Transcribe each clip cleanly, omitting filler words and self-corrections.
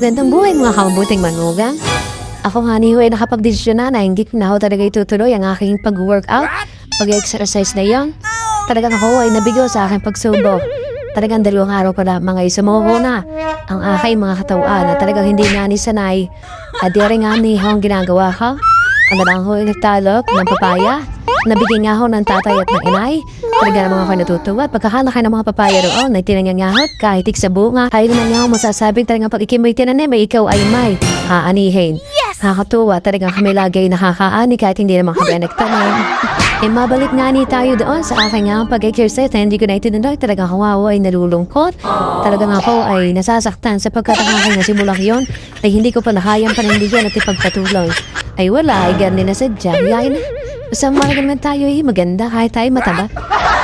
Gandang buhay mga kamabuting manugang. Ako nga ni Huway nakapag-desisyon na hindi ko na ako talaga itutuloy ang aking pag-workout, pag-exercise na yon. Talagang ako ay nabigo sa aking pagsubo. Talagang 2 araw pa lamang ay sumuko na ang aking mga katawan na talagang hindi nga ni sanay. At di rin nga ni ang ginagawa ko. Ang dalang ko ay nagtalok ng papaya. Nabigyan nga ako ng tatay at ng inay. Talaga naman ako natutuwa. Pagkakalaki ng mga papaya roon ay tinangangahot kahit sa bunga. Kahit naman nga ako masasabing talagang pag ikimoy tinanim ay ikaw ay may haanihin. Nakakatuwa, talagang kami lagi ay nakakaani kahit hindi naman kami nagtanim. Mabalik nga ni tayo doon sa aking nga pag-exercise na hindi ko na itinuloy. Talagang kawawa ay nalulungkot. Talagang ako ay nasasaktan sapagkat ang aking nasimulang yon ay hindi ko pa nakayang panindigan at ipagpatuloy. Ay wala, ay ganun na sadya. Yain na. Basta mga naman tayo ay maganda kahit tayo mataba.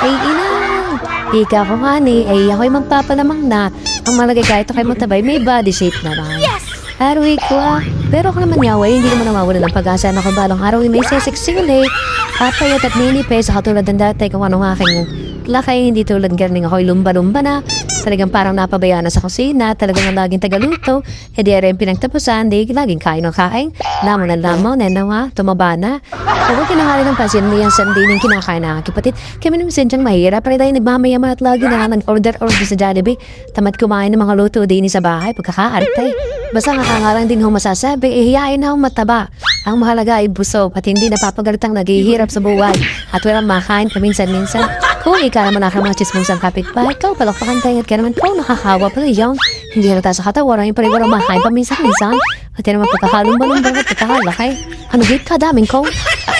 Ay inang, ika ko nga ni, ay ako ay magpapalamang na. Ang malagay kahit ako ay matabay, may body shape na lang. Araw ko pero ako naman yaway, hindi naman nawawala ng pag-asa na kung balong araw ay may sesexy ulit. Papayat at ninipes, katulad ng dati kung anong aking lakay, hindi tulad galing ako'y lumba-lumba na. Talagang parang napabayaan na sa kusina, talagang laging tagaluto. Hindi rin pinagtapusan, di laging kain ng kain. Lamon na lamon, nenawa, tumaba na. Huwag kinakali ng pasin mo yan sandi ng kinakain na kapatid. Kami naman sindyang mahirap, pero dahil nagmamayama at lagi na nag-order sa Jollibee. Tamad kumain ng mga luto din sa bahay, pagkakaarte. Basta nakakarang din ho masasabi, ihiyain na ho mataba. Ang mahalaga ay busog at hindi napapagalitang naghihirap sa buhay. At walang makain paminsan-minsan. Kung ikaw naman mga chismosang kapitbahay, ikaw palakpakan tayo at ka naman po nakakawa pala yun. Hindi halata sa katawan, yung pala walang makain paminsan-minsan. At yan naman pagkakalumbalong at pagkakalakay. Ano git ka daming ko?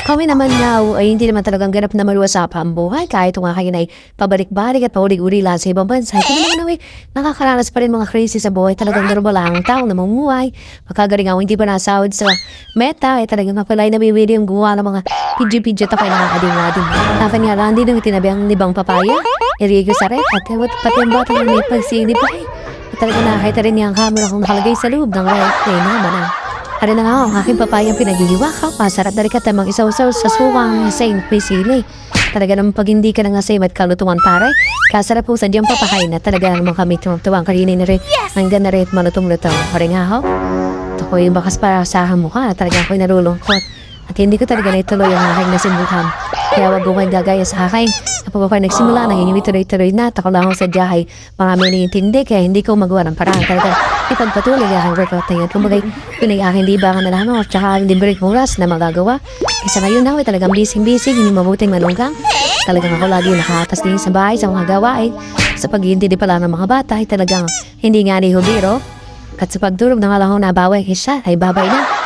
Kami naman now ay hindi naman talagang ganap na maluwasa pa ang buhay. Kahit nga kayo na ay pabalik-balik at paulig-uli lang sa ibang bansa. Kami naman ay nakakaranas pa rin mga krisis sa buhay. Talagang normal lang ang taong namumuhay. Pagkagaling ako hindi pa nasahod sa meta. Ay talagang mapalay na bibili yung guwa ng mga pidyo-pidyo at ako'y nakakading-ading. Akin nga lang din yung tinabi ang nibang papaya. Irigo sa red at pati ang batang may pagsinip ay. At talagang nakakita rin niya ang camera kung nakalagay sa loob ng red. Ay naman na. Hari na nga ang aking papayang pinaghihiwa ka. Masarap na rin ka tamang isaw-saw sa suwang saint may sili. Talaga naman pag hindi ka na nga same at kalutuan pare. Kasarap po sa diyang papahay na talaga naman kami tumatuwang karinay na rin. Hanggang na rin at malutong-lutong. Hari nga ho. Ito ko yung bakas para sa mukha na talaga ako'y narulungkot. At hindi ko talaga na ituloy ang aking nasimulan. Kaya wag ko kayo gagaya sa akin. Kapag ako nagsimula, nangyayari tuloy-tuloy na. Tako lang ako sa diyahay. Marami nangintindi kaya hindi ko magawa ng paraan. Talaga ipagpatuloy ang aking workout na yun. Kumbaga, yun ay aking libangan na lamang. At saka hindi break oras na magagawa. Kasi ngayon na ako talagang busy-busy. Hindi mabuting manunggang. Talagang ako lagi nakatas din sa bahay sa mga gawain. Sa pag-iintindi pala ng mga bata ay talagang hindi nga ni hubiro. At sa pagdurog na nga lang ako nabawi, isa ay babay na.